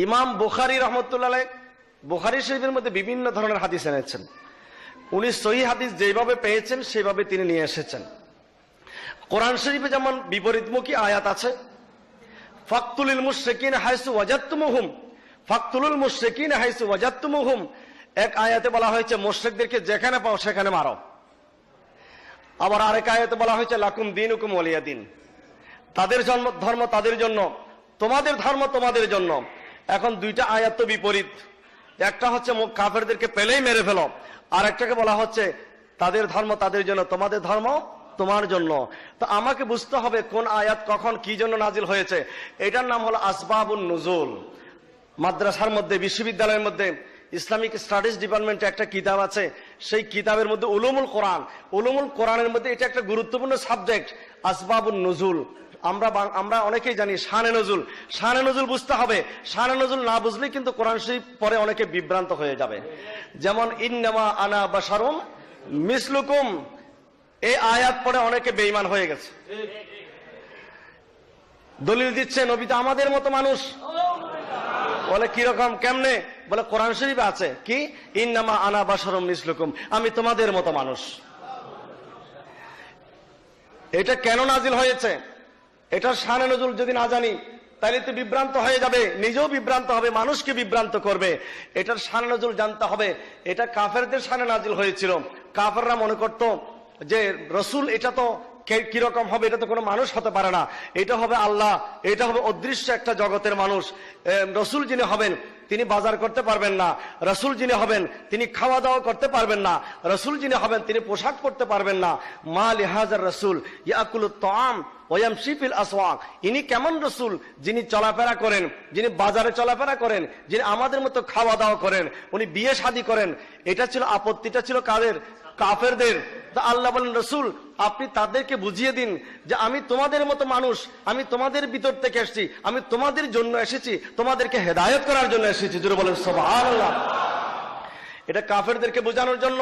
ইমাম বুখারী রাহমাতুল্লাহ আলাইহি বুখারী শরীফের মধ্যে বিভিন্ন ধরনের হাদিস এনেছেন। উনি সহিহ হাদিস যেভাবে পেয়েছেন সেভাবে তিনি নিয়ে এসেছেন। কোরআন শরীফে যেমন বিপরীতমুখী আয়াত আছে, ফাকতুলুল মুশরিকিন হাইসু ওয়াজাদতুমুহুম, ফাকতুলুল মুশরিকিন হাইসু ওয়াজাদতুমুহুম। এক আয়াতে বলা হয়েছে মুশরিকদেরকে যেখানে পাও সেখানে মারো। আবার আরেক আয়াতে বলা হয়েছে লাকুম দীনুকুম ওয়ালিয়া দিন, তাদের ধর্ম তাদের জন্য, তোমাদের ধর্ম তোমাদের জন্য। এখন দুইটা আয়াত তো বিপরীত। একটা হচ্ছে কাফেরদেরকে পেলেই মেরে ফেলো, আর একটাকে বলা হচ্ছে তাদের ধর্ম তাদের জন্য, তোমাদের ধর্ম তোমার জন্য। তো আমাকে বুঝতে হবে কোন আয়াত কখন কি জন্য নাজিল হয়েছে। এটার নাম হলো আসবাবুন নুজুল। মাদ্রাসার মধ্যে, বিশ্ববিদ্যালয়ের মধ্যে ইসলামিক স্টাডিজ ডিপার্টমেন্টে একটা কিতাব আছে, সেই কিতাবের মধ্যে উলুমুল কোরআন, উলুমুল কোরআনের মধ্যে এটা একটা গুরুত্বপূর্ণ সাবজেক্ট, আসবাবুন নুজুল। আমরা অনেকেই জানি শানে নজুল, শানে নজুল বুঝতে হবে। শানে নজুল না বুঝলে কিন্তু কোরআন শরীফ পরে অনেকে বিভ্রান্ত হয়ে যাবে। যেমন ইন্নামা আনা বাশারুম মিসলুকুম, এই আয়াত পরে অনেকে বেঈমান হয়ে গেছে। দলিল দিচ্ছে নবী তো আমাদের মতো মানুষ। বলে কিরকম, কেমনে? বলে কোরআন শরীফে আছে কি, ইন্নামা আনা বাশারুম মিসলুকুম, আমি তোমাদের মতো মানুষ। এটা কেন নাজিল হয়েছে, এটার শানে নজুল যদি না জানি তাহলে তো বিভ্রান্ত হয়ে যাবে, নিজেও বিভ্রান্ত হবে, মানুষকে বিভ্রান্ত করবে। এটার শানে নজুল জানতে হবে। এটা কাফেরদের শানে নাজিল হয়েছিল। কাফেররা মনে করত যে রসুল এটা তো কিরকম হবে, এটা তো কোনো মানুষ হতে পারে না, এটা হবে আল্লাহ, এটা হবে অদৃশ্য একটা জগতের মানুষ। রসুল যিনি হবেন তিনি বাজার করতে পারবেন না, রসুল যিনি হবেন তিনি খাওয়া দাওয়া করতে পারবেন না, রসুল যিনি হবেন তিনি পোশাক পরতে পারবেন না। মা লিহাজার রসুল ইয়াকুলুত তাআম ওয়া ইয়ামশি ফিল আসওয়াক, ইনি কেমন রসুল যিনি চলাফেরা করেন, যিনি বাজারে চলাফেরা করেন, যিনি আমাদের মতো খাওয়া দাওয়া করেন, উনি বিয়ে শাদী করেন। এটা ছিল আপত্তিটা, ছিল কাদের? কাফেরদের। আল্লাহ বলেন রসুল আপনি তাদেরকে বুঝিয়ে দিন যে আমি তোমাদের মতো মানুষ, আমি তোমাদের ভিতর থেকে এসেছি, আমি তোমাদের জন্য এসেছি, তোমাদেরকে হেদায়েত করার জন্য এসেছি। জোরে বলেন সুবহানাল্লাহ। এটা কাফেরদেরকে বোঝানোর জন্য,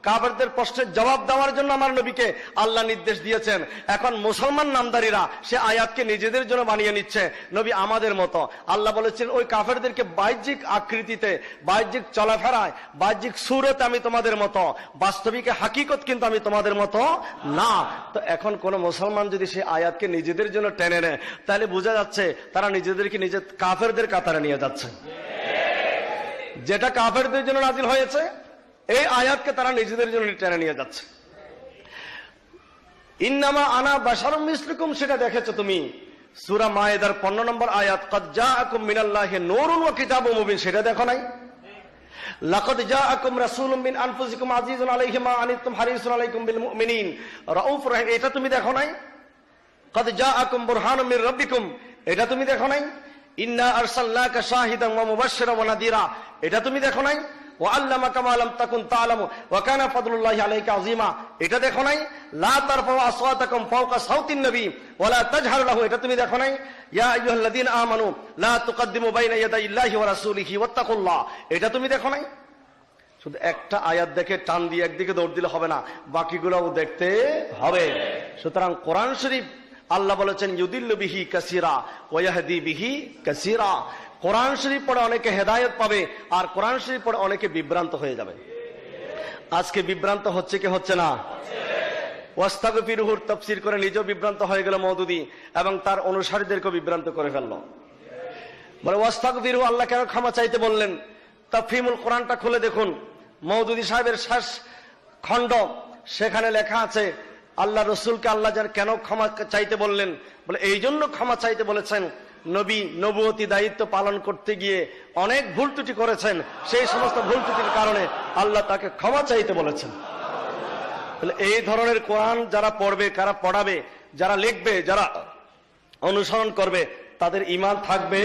কাফেরদের প্রশ্নের জবাব দেওয়ার জন্য আমার নবীকে আল্লাহ নির্দেশ দিয়েছেন। এখন মুসলমান নামদারিরা সে আয়াতকে নিজেদের জন্য বানিয়ে নিচ্ছে, নবী আমাদের মতো। আল্লাহ বলেছেন ওই কাফেরদেরকে বাহ্যিক আকৃতিতে, বাহ্যিক চলাফেরায়, বাহ্যিক সুরতে আমি তোমাদের মতো, বাস্তবিক হাকিকত কিন্তু আমি তোমাদের মতো না। তো এখন কোন মুসলমান যদি সে আয়াতকে নিজেদের জন্য টেনে নেয় তাহলে বোঝা যাচ্ছে তারা নিজেদেরকে নিজে কাফেরদের কাতারে নিয়ে যাচ্ছে। যেটা কাফেরদের জন্য নাজিল হয়েছে এই আয়াতকে তারা নিজেদের জন্য টেনে নিয়ে যাচ্ছে। ইন্নামা আনা বাশারুম মিসলুকুম, সেটা দেখেছো তুমি সূরা মায়েদার 15 নম্বর আয়াত, ক্বাদ জাআকুম মিনাল্লাহি নূরুন ওয়া কিতাবুম মুবিন, সেটা দেখো নাই? লাকাদ জাআকুম রাসূলুম মিন আনফুসিকুম আজিজুন আলাইহি মা আনিতুম হারিসুন আলাইকুম বিল মুমিনিন রাউফুর রাহিম, এটা তুমি দেখো নাই? ক্বাদ জাআকুম বুরহানুম মির রাব্বিকুম, এটা তুমি দেখো নাই? ইন্না আরসালনাকা শাহিদান ওয়া মুবাশশিরান ওয়া নাদিরা, এটা তুমি দেখো নাই? ওয়াল্লামাকা মা লাম তাকুন তা'লামু ওয়া কানা ফাদলুল্লাহি আলাইকা আযীমা, এটা দেখো নাই? লা তারফাউ আসওয়াতাকুম ফাওকা সাওতিন নবী ওয়া লা তাজহারু লাহু, এটা তুমি দেখো নাই? ইয়া আইয়ুহাল্লাযীনা আমানু লা তুকদ্দিমু বাইনা ইয়াদাইল্লাহি ওয়া রাসূলিহি ওয়াত্তাকুল্লাহ, এটা তুমি দেখো নাই? শুধু একটা আয়াত দেখে টান দিয়ে একদিকে দৌড় দিলে হবে না, বাকিগুলোও দেখতে হবে। সুতরাং কোরআন শরীফ আল্লাহ বলেছেন ইউদিল্লু বিহি কাসীরা ওয়া ইয়াহদি বিহি কাসীরা, কোরআন শরীফ পড়ে অনেকে হেদায়েত পাবে আর কোরআন শরীফ পড়ে অনেকে বিভ্রান্ত হয়ে যাবে। আজকে বিভ্রান্ত হচ্ছে কি হচ্ছে না? ওয়াস্তাগফিরুহুর তাফসীর করে নিজেও বিভ্রান্ত হয়ে গেল মওদুদি, এবং তার অনুসারীদেরকেও বিভ্রান্ত করে ফেললো। বলে ওয়াস্তাগফিরুহু, আল্লাহ কেন ক্ষমা চাইতে বললেন? তাফহিমুল কোরআনটা খুলে দেখুন, মওদুদি সাহেবের শেষ খণ্ড, সেখানে লেখা আছে আল্লাহ রসুলকে আল্লাহ কেন ক্ষমা চাইতে বললেন। বলে এই জন্য ক্ষমা চাইতে বলেছেন, নবী নবুয়তি দায়িত্ব পালন করতে গিয়ে অনেক ভুল ত্রুটি করেছেন, সেই সমস্ত ভুল ত্রুটির কারণে আল্লাহ তাকে ক্ষমা চাইতে বলেছেন। এই ধরনের কোরআন যারা পড়বে, কারা পড়াবে, যারা লিখবে, যারা অনুসরণ করবে, তাদের ঈমান থাকবে।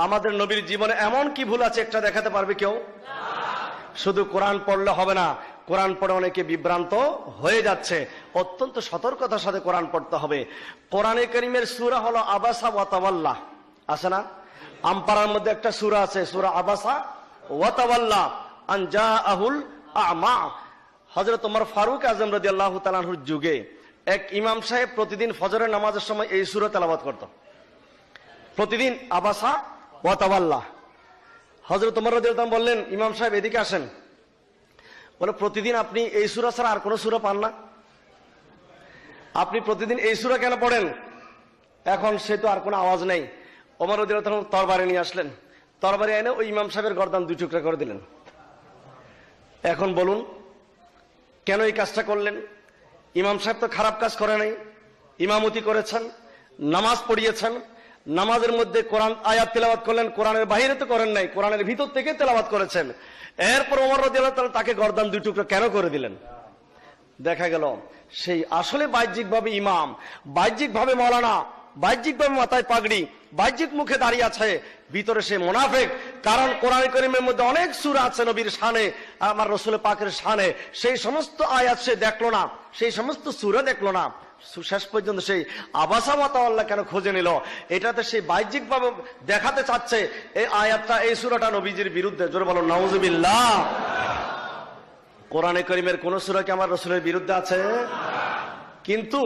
আমাদের নবীর জীবনে এমন কি ভুল আছে একটা দেখাতে পারবে কেউ? শুধু কোরআন পড়লে হবে না, কোরআন পড়ে অনেকে বিভ্রান্ত হয়ে যাচ্ছে। অত্যন্ত সতর্কতার সাথে কোরআন পড়তে হবে। কোরআনে কারীমের সূরা হলো আবাসা ওয়া তাওয়াল্লা, আছে না? আমপারার মধ্যে একটা সূরা আছে, সূরা আবাসা ওয়া তাওয়াল্লা আন জাআহুল আ'মা। হযরত ওমর ফারুক আযম রাদিয়াল্লাহু তাআলা আনহুর যুগে এক ইমাম সাহেব প্রতিদিন ফজরের নামাজের সময় এই সূরা তেলাওয়াত করত। প্রতিদিন আবাসা ওয়াতাওয়াল্লাহ। হযরত ওমর রাদিয়াল্লাহু আনহু বললেন, ইমাম সাহেব এদিকে আসেন। বলে, প্রতিদিন আপনি এই সূরা ছাড়া আর কোন সূরা পান না? আপনি প্রতিদিন এই সূরা কেন পড়েন? এখন সে তো আর কোনো আওয়াজ নেই। ওমর রাদিয়াল্লাহু আনহু তরবারি নিয়ে আসলেন, তরবারি এনে ওই ইমাম সাহেবের গর্দান 2 টুকরা করে দিলেন। এখন বলুন কেন এই কাজটা করলেন? ইমাম সাহেব তো খারাপ কাজ করে নাই, ইমামতি করেছেন, নামাজ পড়িয়েছেন, নামাজের মধ্যে কোরআন আয়াত তেলাওয়াত করলেন, কোরআনের বাইরে তো করেন নাই, কোরআনের ভিতর থেকে তেলাওয়াত করেছেন। এরপর ওমর রাদিয়াল্লাহু তাআলা তাকে গর্দান 2 টুকরা কেন করে দিলেন? দেখা গেল সেই আসলে বাহ্যিকভাবে ইমাম, বাহ্যিকভাবে মৌলানা, বাহ্যিকভাবে মাথায় পাগড়ি, বাহ্যিক মুখে দাঁড়িয়ে আছে, ভিতরে সে মুনাফিক। কারণ কোরআন কারীমের মধ্যে অনেক সূরা আছে নবীর শানে, আমার রাসূল পাকের শানে, সেই সমস্ত আয়াত সে দেখলো না, সেই সমস্ত সূরা দেখলো না। শেষ পর্যন্ত সেই আবাসা ওয়াতাওয়াল্লাহ কেন খুঁজে নিল? এটাতে সেই বাহ্যিকভাবে দেখাতে চাচ্ছে এই আয়াতটা, এই সূরাটা নবীজির বিরুদ্ধে। জোরে বলো নাউযুবিল্লাহ। কোরআনে কারীমের কোন সূরা কি আমার রাসূলের বিরুদ্ধে আছে? কিন্তু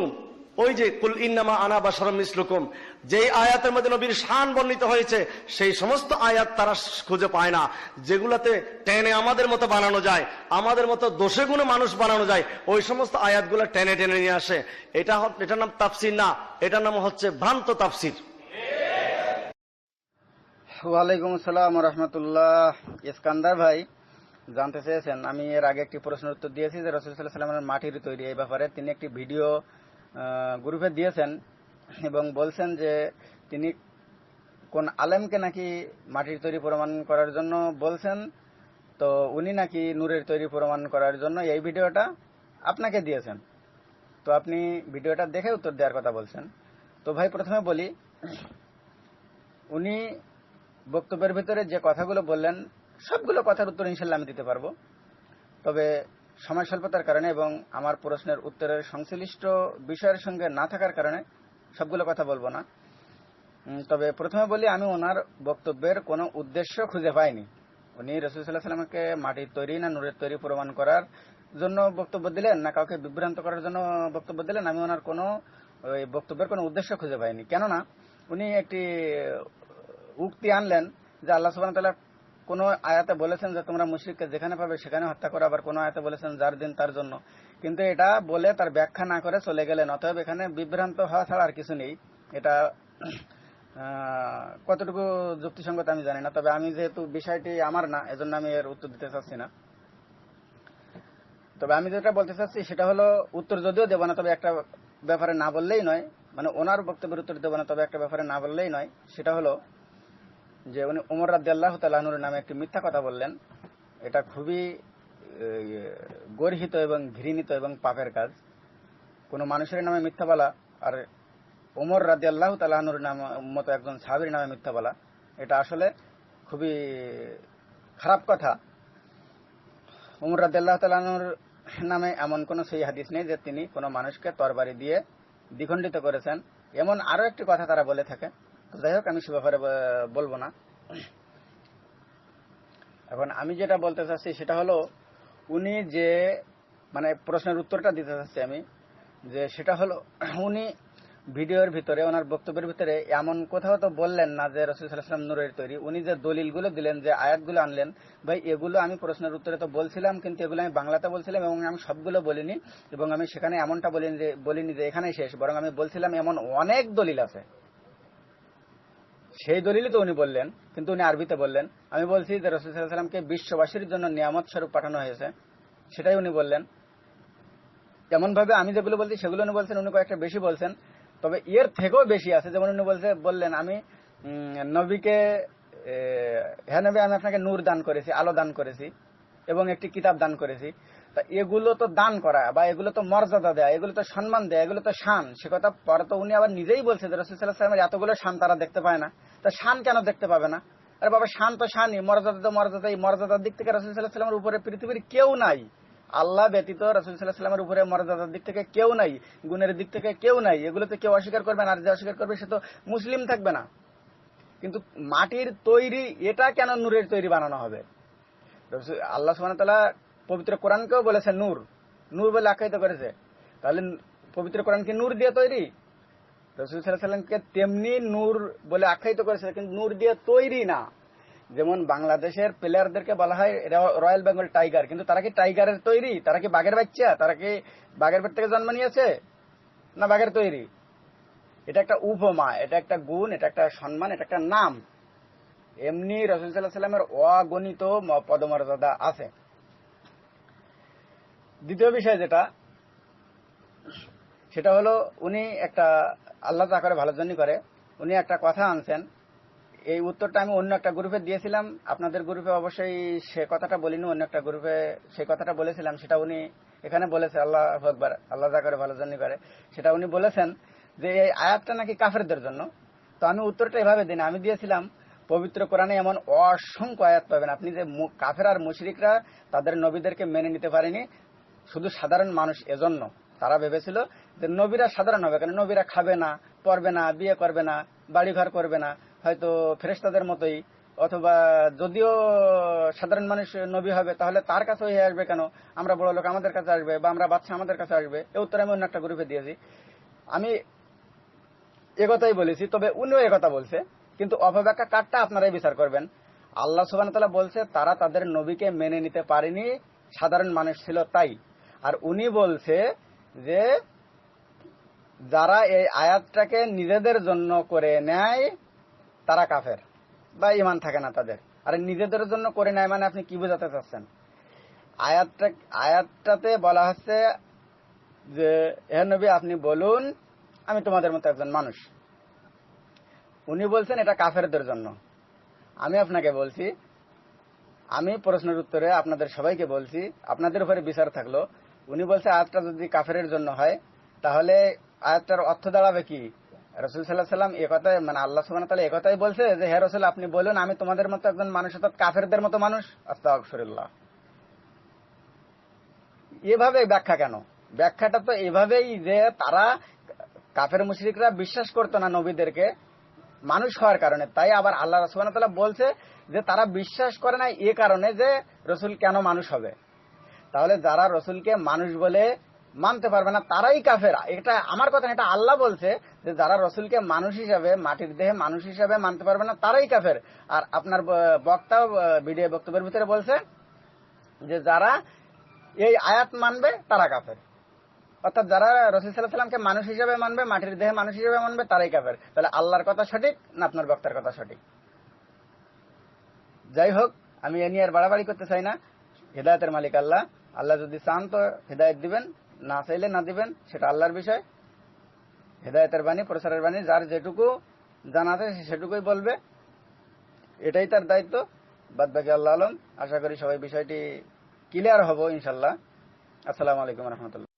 ওই যে কুল ইন্নামা আনা বাশারুম মিসলুকুম, যেই আয়াতের মধ্যে নবীর শান বর্ণিত হয়েছে, সেই সমস্ত আয়াত তারা খুঁজে পায় না, যেগুলাতে টেনে আমাদের মতো বানানো যায়, আমাদের মতো দোষে গুণে মানুষ বানানো যায়, ওই সমস্ত আয়াতগুলো টেনে টেনে নিয়ে আসে। এটার নাম তাফসির না, এটার নাম হচ্ছে ভ্রান্ত তাফসির। ওয়ালাইকুম আসসালাম রাহমাতুল্লাহ। ইস্কান্দার ভাই জানতে চেয়েছেন, আমি এর আগে একটি প্রশ্নের উত্তর দিয়েছি যে রাসূল সাল্লাল্লাহু আলাইহি ওয়াসাল্লামের মাটির তৈরি, এই ব্যাপারে তিনি একটি ভিডিও গ্রুপে দিয়েছেন এবং বলছেন যে তিনি কোন আলেমকে নাকি মাটির তৈরি প্রমাণ করার জন্য বলছেন, তো উনি নাকি নূরের তৈরি প্রমাণ করার জন্য এই ভিডিওটা আপনাকে দিয়েছেন। তো আপনি ভিডিওটা দেখে উত্তর দেওয়ার কথা বলছেন। তো ভাই প্রথমে বলি, উনি বক্তব্যের ভিতরে যে কথাগুলো বললেন সবগুলো কথার উত্তর ইনশাল্লাহ আমি দিতে পারবো, তবে সময় স্বল্পতার কারণে এবং আমার প্রশ্নের উত্তরের সংশ্লিষ্ট বিষয়ের সঙ্গে না থাকার কারণে সবগুলো কথা বলবো না। তবে প্রথমে বলি, আমি ওনার বক্তব্যের কোনো উদ্দেশ্য খুঁজে পাইনি। উনি রাসূল সাল্লাল্লাহু আলাইহি ওয়াসাল্লামকে মাটির তৈরি না নূরের তৈরি প্রমাণ করার জন্য বক্তব্য দিলেন, না কাউকে বিভ্রান্ত করার জন্য বক্তব্য দিলেন, আমি ওনার কোনো ওই বক্তব্যের কোনো উদ্দেশ্য খুঁজে পাইনি। কেননা উনি একটি উক্তি আনলেন যে আল্লাহ সুবহানাহু ওয়া তাআলা কোন আয়াতে বলেছেন যে তোমরা মুশরিককে যেখানে পাবে সেখানে হত্যা করো, আবার কোন আয়াতে বলেছেন যার দিন তার জন্য। কিন্তু এটা বলে তার ব্যাখ্যা না করে চলে গেলেন। অতএব এখানে বিভ্রান্ত হওয়া ছাড়া আর কিছু নেই। এটা কতটুকু যুক্তিসঙ্গত আমি জানি না, তবে আমি যেহেতু বিষয়টি আমার না, এজন্য আমি এর উত্তর দিতে চাচ্ছি না। তবে আমি যেটা বলতে চাচ্ছি সেটা হলো, উত্তর যদিও দেব না, তবে একটা ব্যাপারে না বললেই নয়, মানে ওনার বক্তব্যের উত্তর দেব না, তবে একটা ব্যাপারে না বললেই নয়। সেটা হলো যে উনি ওমর রাদিয়াল্লাহু তাআলা আনহুর নামে একটি মিথ্যা কথা বললেন। এটা খুবই গর্হিত এবং ঘৃণিত এবং পাপের কাজ। কোনো মানুষের নামে মিথ্যা বলা, আর ওমর রাদিয়াল্লাহু তাআলা আনহুর মতো একজন সাহাবীর নামে মিথ্যা বলা, এটা আসলে খুবই খারাপ কথা। ওমর রাদিয়াল্লাহু তাআলা আনহুর নামে এমন কোনো সহিহ হাদিস নেই যে তিনি কোনো মানুষকে তরবারি দিয়ে দ্বিখণ্ডিত করেছেন, এমন আরো একটি কথা তারা বলে থাকে। তো যাই হোক, আমি সে ব্যাপারে বলবো না। এখন আমি যেটা বলতে চাচ্ছি সেটা হলো, উনি যে মানে প্রশ্নের উত্তরটা দিতে চাচ্ছি আমি, যে সেটা হলো উনি ভিডিওর ভিতরে, ওনার বক্তব্যের ভিতরে এমন কোথাও তো বললেন না যে রাসূল সাল্লাল্লাহু আলাইহি ওয়াসাল্লাম নূরের তৈরি। উনি যে দলিলগুলো দিলেন, যে আয়াতগুলো আনলেন, ভাই এগুলো আমি প্রশ্নের উত্তরে তো বলছিলাম, কিন্তু এগুলো আমি বাংলাতে বলছিলাম এবং আমি সবগুলো বলিনি, এবং আমি সেখানে এমনটা বলিনি যে এখানেই শেষ, বরং আমি বলছিলাম এমন অনেক দলিল আছে। সেই দলিলই তো উনি বললেন, কিন্তু উনি আরবিতে বললেন। আমি বলছি যে রাসূল সাল্লাল্লাহু আলাইহি ওয়াসাল্লামকে বিশ্ববাসীর জন্য নিয়ামত স্বরূপ পাঠানো হয়েছে, সেটাই উনি বললেন। এমন ভাবে আমি যেগুলো বলছি সেগুলো উনি বলছেন, উনি কয়েকটা বেশি বলছেন, তবে এর থেকেও বেশি আছে। যেমন উনি বললেন আমি নবীকে, হ্যাঁ নবী আমি আপনাকে নূর দান করেছি, আলো দান করেছি এবং একটি কিতাব দান করেছি। তা এগুলো তো দান করা, বা এগুলো তো মর্যাদা দেয়া, এগুলো তো সম্মান দেয়া, এগুলো তো শান। সে কথা পরে তো উনি আবার নিজেই বলছে যে রাসূল সাল্লাল্লাহু আলাইহি ওয়াসাল্লামের এতগুলো শান তারা দেখতে পায় না। তা শান কেন দেখতে পাবে না? আরে বাবা, শান তো শানই, মর্যাদা তো মর্যাদা। এই মর্যাদার দিক থেকে রাসূল সাল্লাল্লাহু আলাইহি ওয়াসাল্লামের উপরে পৃথিবীর কেউ নাই। আল্লাহ ব্যতীত রাসূল সাল্লাল্লাহু আলাইহি ওয়াসাল্লামের উপরে মর্যাদার দিক থেকে কেউ নাই, গুণের দিক থেকে কেউ নাই। এগুলোতে কেউ অস্বীকার করবে না, আর যে অস্বীকার করবে সে তো মুসলিম থাকবে না। কিন্তু মাটির তৈরি এটা কেন নূরের তৈরি বানানো হবে? আল্লাহ সুবহানাহু ওয়া তাআলা পবিত্র কোরআনকেও বলেছে নূর, নূর বলে আখ্যায়িত করেছে। তাহলে পবিত্র কোরআন কি নূর দিয়ে তৈরি? রাসূল সাল্লাল্লাহু আলাইহি ওয়াসাল্লামকে তেমনি নূর বলে আখ্যায়িত করেছে, কিন্তু নূর দিয়ে তৈরি না। যেমন বাংলাদেশের প্লেয়ারদেরকে বলা হয় রয়্যাল বেঙ্গল টাইগার, কিন্তু তারা কি টাইগারের তৈরি? তারা কি বাঘের বাচ্চা? তারা কি বাঘের পেট থেকে জন্ম নিয়েছে? না বাঘের তৈরি? এটা একটা উপমা, এটা একটা গুণ, এটা একটা সম্মান, এটা একটা নাম। এমনি রাসূল সাল্লাল্লাহু আলাইহি ওয়াসাল্লামের অগণিত পদমর্যাদা আছে। দ্বিতীয় বিষয় যেটা, সেটা হলো উনি একটা, আল্লাহ যা করে ভালোর জন্য করে, উনি একটা কথা আনছেন। এই উত্তরটা আমি অন্য একটা গ্রুপে দিয়েছিলাম, আপনাদের গ্রুপে অবশ্যই সে কথাটা বলিনি, অন্য একটা গ্রুপে সেই কথাটা বলেছিলাম। সেটা উনি এখানে বলেছে, আল্লাহু আকবার, আল্লাহ যা করে ভালোর জন্য করে, সেটা উনি বলেছেন যে এই আয়াতটা নাকি কাফেরদের জন্য। তো আমি উত্তরটা এভাবে দিই না, আমি দিয়েছিলাম পবিত্র কোরআনে এমন অসংখ্য আয়াত পাবেন আপনি যে কাফের আর মুশরিকরা তাদের নবীদেরকে মেনে নিতে পারেনি শুধু সাধারণ মানুষ এজন্য। তারা ভেবেছিল যে নবীরা সাধারণ হবে, কারণ নবীরা খাবে না, পড়বে না, বিয়ে করবে না, বাড়িঘর করবে না, হয়তো ফেরেশতাদের মতোই, অথবা যদিও সাধারণ মানুষ নবী হবে তাহলে তার কাছে হয়ে আসবে কেন, আমরা বড় লোক আমাদের কাছে আসবে, বা আমরা বাচ্চা আমাদের কাছে আসবে। এ উত্তর আমি অন্য একটা গ্রুপে দিয়েছি। আমি একথাই বলেছি, তবে উনিও একথা বলছে, কিন্তু অপব্যাখ্যা কারটা আপনারাই বিচার করবেন। আল্লাহ সুবহানাহু ওয়া তাআলা বলছে তারা তাদের নবীকে মেনে নিতে পারেনি, সাধারণ মানুষ ছিল তাই। আর উনি বলছে যে যারা এই আয়াতটাকে নিজেদের জন্য করে নেয় তারা কাফের, বা ঈমান থাকে না তাদের। আর নিজেদের জন্য করে নেয় মানে আপনি কি বোঝাতে চাচ্ছেন? আয়াতটাতে বলা হচ্ছে যে হে নবী আপনি বলুন আমি তোমাদের মতো একজন মানুষ। উনি বলছেন এটা কাফেরদের জন্য। আমি আপনাকে বলছি, আমি প্রশ্নের উত্তরে আপনাদের সবাইকে বলছি, আপনাদের উপরে বিচার থাকলো। উনি বলছে আয়াতটা যদি কাফেরের জন্য হয় তাহলে আয়াতটার অর্থ দাঁড়াবে কি? রাসূল সাল্লাল্লাহু আলাইহি ওয়াসাল্লাম একথাই, মানে আল্লাহ সুবহানাহু ওয়া তাআলা একথাই বলছে যে হে রাসূল আপনি বলুন আমি তোমাদের মতো একজন মানুষ, অর্থাৎ কাফেরদের মতো মানুষ। আস্তাগফিরুল্লাহ। এভাবে ব্যাখ্যা কেন? ব্যাখ্যাটা তো এভাবেই যে তারা কাফের মুশরিকরা বিশ্বাস করতো না নবীদেরকে মানুষ হওয়ার কারণে, তাই আবার আল্লাহ সুবহানাহু ওয়া তাআলা বলছে যে তারা বিশ্বাস করে না এ কারণে যে রসুল কেন মানুষ হবে। তাহলে যারা রসুলকে মানুষ বলে মানতে পারবে না তারাই কাফের। এটা আমার কথা না, এটা আল্লাহ বলছে যে যারা রসুলকে মানুষ হিসাবে, মাটির দেহে মানুষ হিসাবে মানতে পারবে না তারাই কাফের। আর আপনার বক্তাও ভিডিও বক্তব্যের ভিতরে বলছে যে যারা এই আয়াত মানবে তারা কাফের, অর্থাৎ যারা রাসূল সাল্লাল্লাহু আলাইহি ওয়াসাল্লামকে মানুষ হিসেবে মানবে, মাটির দেহে মানুষ হিসেবে মানবে তারাই কাফের। তাহলে আল্লাহর কথা সঠিক না আপনার বক্তার কথা সঠিক? যাই হোক, আমি এ নিয়ে আর বাড়াবাড়ি করতে চাই না। হেদায়েতের মালিক আল্লাহ, আল্লাহ যদি চান তো হেদায়েত দিবেন, না চাইলে না দিবেন, সেটা আল্লাহর বিষয়। হেদায়েতের বাণী, প্রচারের বাণী যার যেটুকু জানা আছে সেটুকুই বলবে, এটাই তার দায়িত্ব। বাদ বাকি আল্লাহ আলম। আশা করি সবাই বিষয়টি ক্লিয়ার হবো ইনশাল্লাহ। আসসালামু আলাইকুম রহমতুল্লাহ।